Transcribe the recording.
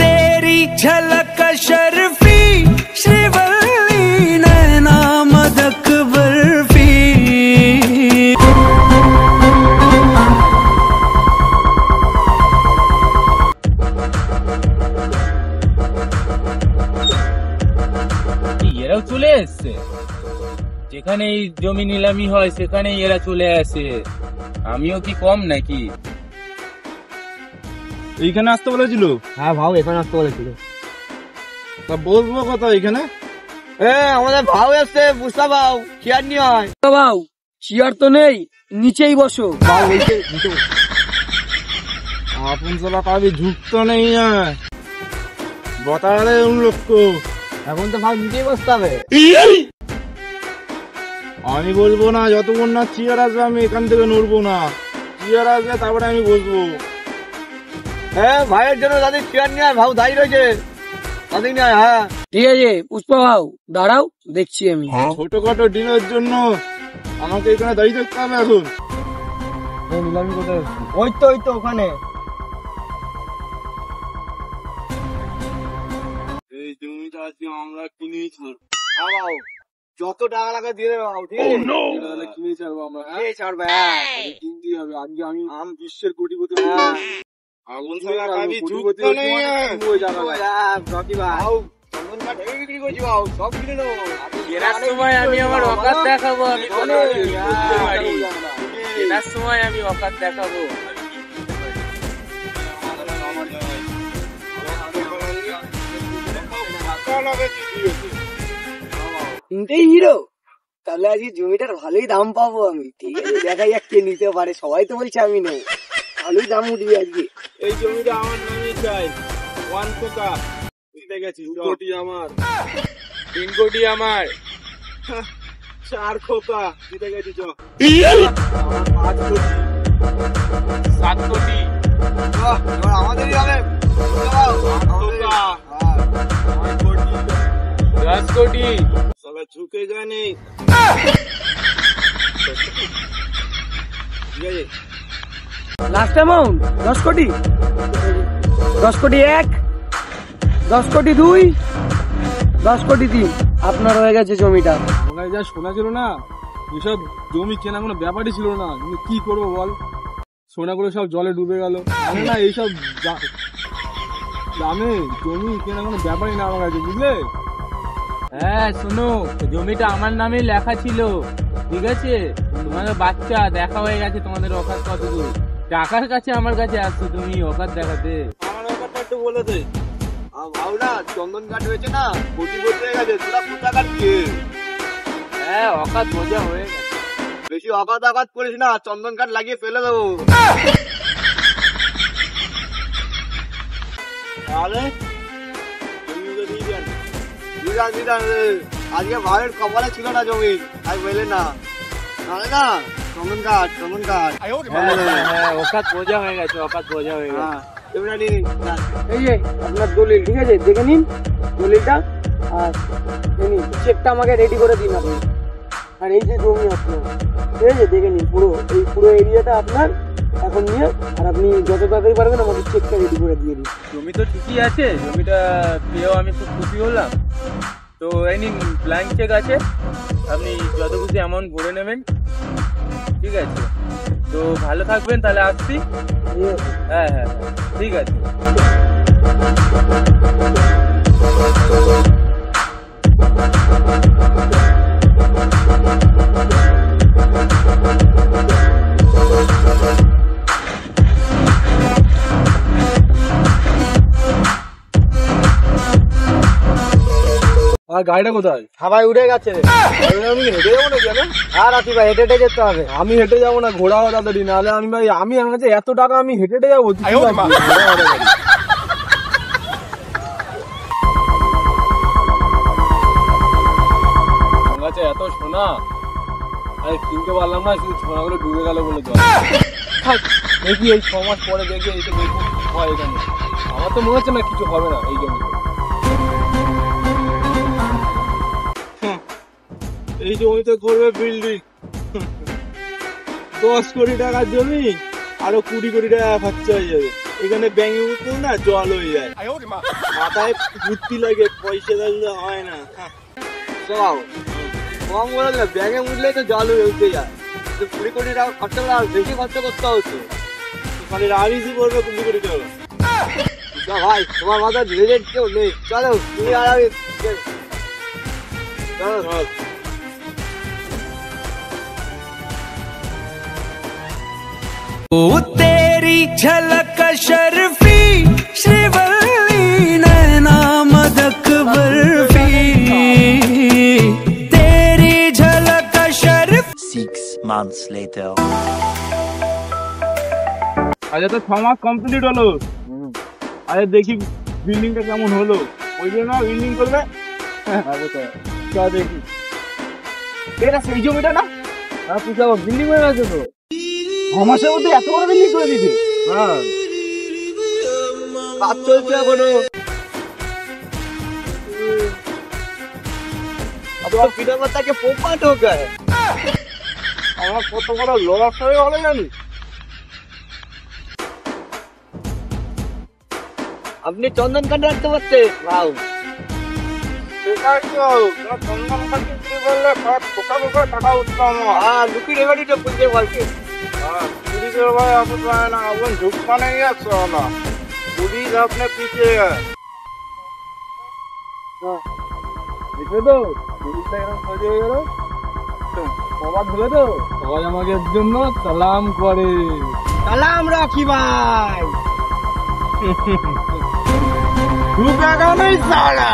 तेरी झलक शर्फी श्रीवल्ली नैना मदक बर्फी। এরাও চলে এসছে, যেখানে জমি নিলামি হয় সেখানে এরা চলে আসে। আমিও কি কম নাকি? এইখানে আসতে বলেছিল? হ্যাঁ ভাও, এখানে আসতে বলেছিল। তা বসবো কথা এখানে? আমাদের ভাও এসছে, বুঝতে পাও চেয়ার নিয়ে হয়। ভাও চেয়ার তো নেই, নিচেই বসো। ভাও নিচে আপন চলা পাবি, ঝুঁকতো নেই বতারে লক্ষ। এখন তো ভাও নিচেই বসতে হবে। আমি বলবো না, যতক্ষণ না চেয়ার আসবে আমি এখান থেকে নড়বো না। চেয়ার আসবে তারপরে আমি বসবো। হ্যাঁ, ভাইয়ের জন্য তাদের চেয়ার নিয়ে ভাও দাঁড়িয়ে রয়েছে, তাদের নিয়ে। হ্যাঁ ঠিক আছে পুষ্পা ভাও, দাঁড়াও দেখছি আমি। ছোটখাটো ডিলের জন্য আমাকে এখানে দাঁড়িয়ে থাকতে হবে এখন? নিলামি কোথায়? ওই তো ওখানে। এই জমিটা আজকে আমরা কিনেই ছাড়বো। ভাও যত টাকা লাগে দিয়ে দেবে ভাও, ঠিক আছে? কিনেই ছাড়বো আমরা। ছাড়বে কিনতেই হবে। আজকে আমি বিশ্বের কোটিপতি। আগুন বিক্রি করছি ভাও, সব কিনে নেবো। কেনার সময় আমি আমার অকাত দেখাবো, আমি কেনার সময় আমি অকাত দেখাবো। তিনটেই হিরো, তাহলে আজকে জমিটার ভালোই দাম পাবো আমি। ঠিক আছে, দেখা যাক কে নিতে পারে। সবাই তো বলছে আমি নেই, ভালোই দাম উঠবে আজকে। এই জমিটা আমার নামে চাই। 1 কোটা জিতে গেছি। 2 কোটি আমার, 3 কোটি আমার, 4 কোটা জিতে গেছি। চ 5 কোটি, 7 কোটি আমাদেরই হবে। 10 কোটি। সবাই ঝুঁকে জানি। লাস্ট অ্যামাউন্ট 10 কোটি। 10 কোটি 1, 10 কোটি 2, 10 কোটি 3। আপনার হয়ে গেছে জমিটা। আমার যা শোনা ছিল না, এসব জমি কেনা কোনো ব্যাপারই ছিল না। কিন্তু কি করবো বল, সোনাগুলো সব জলে ডুবে গেল। জানে না এইসব দামে জমি কেনা কোনো ব্যাপারই না আমার কাছে, বুঝলে? হ্যাঁ শোনো, জমিটা আমার নামে লেখা ছিল, ঠিক আছে? তোমাদের বাচ্চা দেখা হয়ে গেছে, তোমাদের অকাত কতদূর। টাকার কাছে আমার কাছে আসছো তুমি অকাত দেখাতে। আমার ব্যাপারটা একটু বলে দে। ভাও না, চন্দন কাঠ হয়েছে না, কোটি কোটি হয়ে গেছে। তোরা কোথা কাটছে? হ্যাঁ অকাত মজা হয়ে গেছে। বেশি অকাত আঘাত করিস না, চন্দন কাঠ লাগিয়ে ফেলে দেবো। তাহলে জমি ওকে দিয়ে দেন। দিদান আজকে ভাইয়ের কপালে ছিল না জমি, তাই বলে না। নাহলে না চন্দন কাঠ। হ্যাঁ অকাত মজা হয়ে গেছে, অকাত মজা হয়ে গেছে। এই যে আপনার দলিল, ঠিক আছে? দেখে নিন দলিলটা, আর চেকটা আমাকে রেডি করে দিন আপনি। আর এই যে জমি আপনার, ঠিক আছে? দেখে নিন পুরো এরিয়াটা আপনার এখন নিয়ে। আর আপনি যত তাড়াতাড়ি পারবেন আমাকে চেকটা রেডি করে দিয়ে দিন। জমি তো ঠিকই আছে, জমিটা পেয়েও আমি খুব খুশি হলাম। তো এই নিন ব্ল্যাঙ্ক চেক আছে, আপনি যত খুশি অ্যামাউন্ট ভরে নেবেন, ঠিক আছে? তো ভালো থাকবেন, তাহলে আসছি। হ্যাঁ হ্যাঁ ঠিক আছে। আর গাড়িটা কোথায়? হাওয়ায় উড়ে গেছে। আমি হেঁটে যাবো না কেন? আর রাতি ভাই হেঁটে হেঁটে যেতে হবে। আমি হেঁটে যাবো না, ঘোড়া তাড়াতাড়ি। নাহলে আমি ভাই, আমি আমার কাছে এত টাকা, আমি হেঁটে হেঁটে যাবো। আমার কাছে এত সোনা আমি কিনতে পারলাম না, শুধু সোনাগুলো ডুবে গেল বলে। দেখি এই 6 মাস পরে দেখি এসে দেখি হয় এখানে। আমার তো মনে হচ্ছে না কিছু হবে না এই জন্য। এই জমিতে করবে বিল্ডিং। 10 কোটি টাকার জমি, আরো 20 কোটি টাকা খরচা হয়ে যাবে। এখানে ব্যাঙে উঠতে না জল হয়ে যায়, মাথায় বুদ্ধি লাগে, পয়সা দিলে হয় না। বাবু কম বলে না, ব্যাগে উঠলে তো জল উঠতে যায়, 20 কোটি টাকা খরচা করে আর বেশি খরচা করতে হচ্ছে। মানে রাবিসি করবে 20 কোটি টাকা। ভাই তোমার মাথায় লেজের কেউ নেই, চলো তুমি আর আমি চলো। চল। ओ तेरी झलक शर्फी श्रीवल्ली नैना मदक बर्फी तेरी झलक शर्फ 6 months later. আচ্ছা তো 6 মাস কমপ্লিট হলো, আরে দেখি বিল্ডিংটা কেমন হলো। ওই জন্য বিল্ডিং করবে, চল দেখি। এটা সেই জমিটা না? হ্যাঁ পুষাবো, বিল্ডিং হয়ে গেছে তো। 6 মাসের মধ্যে এত বড় বিল্ডিং করে দিতে? হ্যাঁ কাজ চলছে এখনো। আপনার পিঠা মাথাকে পোপাট হোক। আমার কত বড় লস হয়ে গেল জানিস? আপনি চন্দন কাঠ রাখতে পারছেন? ভাও বেকার কি হলো? চন্দন কাঠি চুরি করলে পোকা পোকা টাকা উঠতো আমার। আর লুকি রেবাডিটা বুঝতে পারছেন। चोरी के भाई आप ना अपन झुकता नहीं है साला, पुलिस अपने पीछे है। দেখে তো পুলিশটা এরকম সজে হয়ে গেল, অবাক হলে তো সবাই আমাকে জন্য সালাম করে। সালাম রাখি ভাই। तू क्या नहीं साला